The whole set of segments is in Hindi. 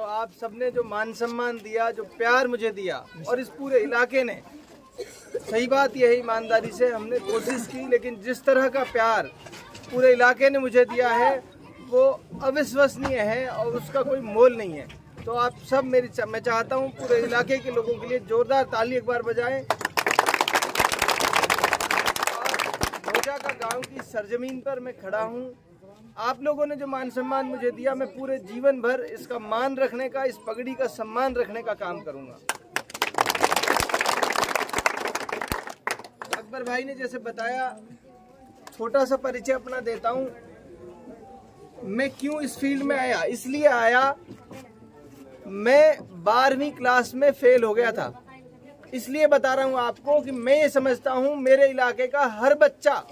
आप सबने जो मान सम्मान दिया, जो प्यार मुझे दिया, और इस पूरे इलाके ने, सही बात यही, ईमानदारी से हमने कोशिश की, लेकिन जिस तरह का प्यार पूरे इलाके ने मुझे दिया है वो अविश्वसनीय है और उसका कोई मोल नहीं है। तो आप सब मैं चाहता हूँ पूरे इलाके के लोगों के लिए जोरदार ताली एक बार बजाएं। भोजा का गांव की सरजमीन पर मैं खड़ा हूँ। आप लोगों ने जो मान सम्मान मुझे दिया, मैं पूरे जीवन भर इसका मान रखने का, इस पगड़ी का सम्मान रखने का काम करूँगा। अकबर भाई ने जैसे बताया, छोटा सा परिचय अपना देता हूँ। मैं क्यों इस फील्ड में आया, इसलिए आया, मैं 12वीं क्लास में फेल हो गया था। इसलिए बता रहा हूँ आपको कि मैं ये समझता हूँ मेरे इलाके का हर बच्चा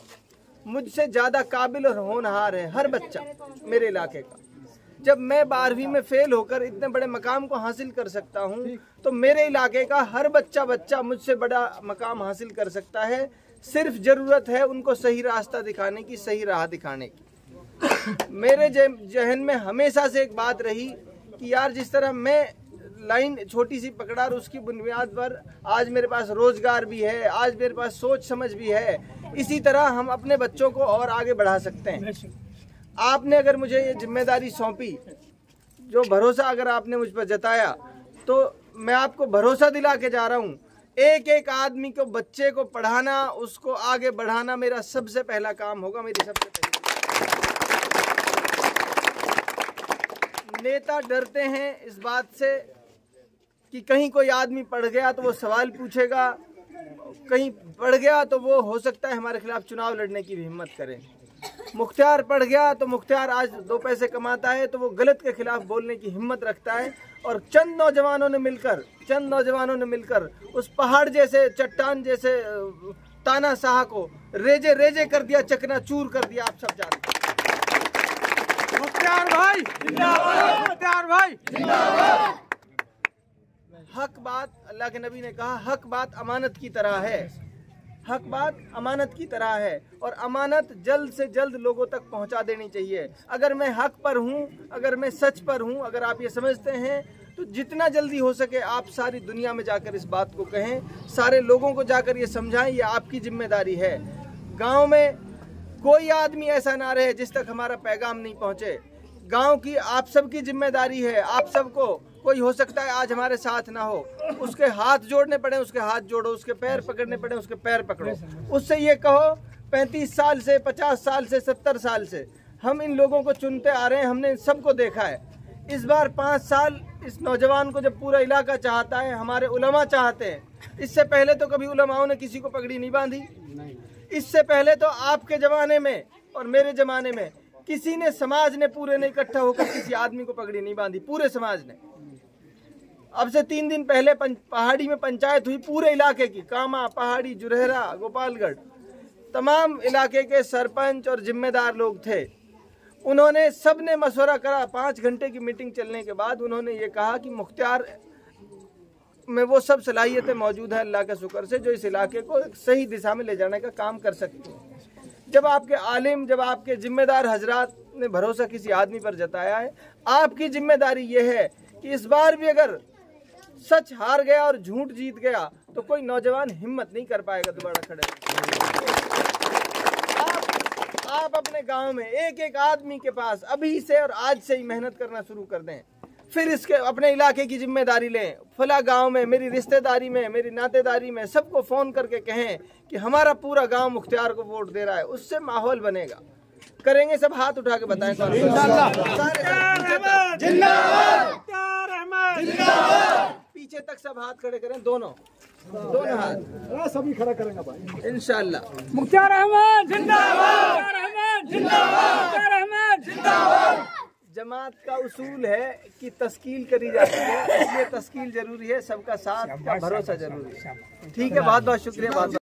मुझसे ज़्यादा काबिल और होनहार है, हर बच्चा मेरे इलाके का। जब मैं 12वीं में फेल होकर इतने बड़े मकाम को हासिल कर सकता हूँ, तो मेरे इलाके का हर बच्चा मुझसे बड़ा मकाम हासिल कर सकता है। सिर्फ ज़रूरत है उनको सही रास्ता दिखाने की, सही राह दिखाने की। मेरे जहन में हमेशा से एक बात रही कि यार, जिस तरह मैं लाइन छोटी सी पकड़ा और उसकी बुनियाद पर आज मेरे पास रोजगार भी है, आज मेरे पास सोच समझ भी है, इसी तरह हम अपने बच्चों को और आगे बढ़ा सकते हैं। आपने अगर मुझे ये जिम्मेदारी सौंपी, जो भरोसा अगर आपने मुझ पर जताया, तो मैं आपको भरोसा दिला के जा रहा हूँ, एक एक आदमी को, बच्चे को पढ़ाना, उसको आगे बढ़ाना मेरा सबसे पहला काम होगा, मेरी सबसे पहली। नेता डरते हैं इस बात से कि कहीं कोई आदमी पढ़ गया तो वो सवाल पूछेगा, कहीं पढ़ गया तो वो हो सकता है हमारे खिलाफ चुनाव लड़ने की भी हिम्मत करे। मुख्तार पढ़ गया तो मुख्तार आज 2 पैसे कमाता है तो वो गलत के खिलाफ बोलने की हिम्मत रखता है। और चंद नौजवानों ने मिलकर उस पहाड़ जैसे, चट्टान जैसे तानाशाह को रेजे रेजे कर दिया, चकनाचूर कर दिया। आप सब जानते हैं। मुख्तार भाई जिंदाबाद, मुख्तार भाई जिंदाबाद। हक बात, अल्लाह के नबी ने कहा, हक बात अमानत की तरह है, हक बात अमानत की तरह है, और अमानत जल्द से जल्द लोगों तक पहुंचा देनी चाहिए। अगर मैं हक पर हूं, अगर मैं सच पर हूं, अगर आप ये समझते हैं, तो जितना जल्दी हो सके आप सारी दुनिया में जाकर इस बात को कहें, सारे लोगों को जाकर ये समझाएं, ये आपकी जिम्मेदारी है। गाँव में कोई आदमी ऐसा ना रहे जिस तक हमारा पैगाम नहीं पहुँचे। गाँव की आप सबकी जिम्मेदारी है। आप सबको, कोई हो सकता है आज हमारे साथ ना हो, उसके हाथ जोड़ने पड़े, उसके हाथ जोड़ो, उसके पैर पकड़ने पड़े, उसके पैर पकड़ो। उससे ये कहो, 35 साल से, 50 साल से, 70 साल से हम इन लोगों को चुनते आ रहे हैं, हमने सबको देखा है। इस बार 5 साल इस नौजवान को जब पूरा इलाका चाहता है, हमारे उलमा चाहते हैं। इससे पहले तो कभी उलमाओं ने किसी को पगड़ी नहीं बांधी। इससे पहले तो आपके ज़माने में और मेरे ज़माने में किसी ने, समाज ने पूरे ने इकट्ठा होकर किसी आदमी को पगड़ी नहीं बांधी, पूरे समाज ने। अब से 3 दिन पहले पहाड़ी में पंचायत हुई, पूरे इलाके की, कामा, पहाड़ी, जुरहरा, गोपालगढ़, तमाम इलाके के सरपंच और जिम्मेदार लोग थे। उन्होंने, सबने मशवरा करा। 5 घंटे की मीटिंग चलने के बाद उन्होंने ये कहा कि मुख्तार में वो सब सलाहियतें मौजूद हैं, अल्लाह के शुक्र से, जो इस इलाके को सही दिशा में ले जाने का काम कर सकते हैं। जब आपके आलिम, जब आपके जिम्मेदार हजरात ने भरोसा किसी आदमी पर जताया है, आपकी जिम्मेदारी ये है कि इस बार भी अगर सच हार गया और झूठ जीत गया तो कोई नौजवान हिम्मत नहीं कर पाएगा दोबारा खड़े। आप अपने गांव में एक एक आदमी के पास अभी से और आज से ही मेहनत करना शुरू कर दें। फिर इसके अपने इलाके की जिम्मेदारी लें। फला गांव में, मेरी रिश्तेदारी में, मेरी नातेदारी में सबको फ़ोन करके कहें कि हमारा पूरा गांव मुख्तियार को वोट दे रहा है। उससे माहौल बनेगा। करेंगे सब? हाथ उठा के बताएं। पीछे तक सब हाथ खड़े करें, दोनों हाथ सभी खड़ा करेंगे भाई, इंशाल्लाह। मुख्तार अहमद जिंदाबाद, जिंदाबाद। जमात का उसूल है कि तस्कील करी जाती है, इसलिए तस्कील जरूरी है, सबका साथ का भरोसा जरूरी है। ठीक है, बहुत बहुत शुक्रिया।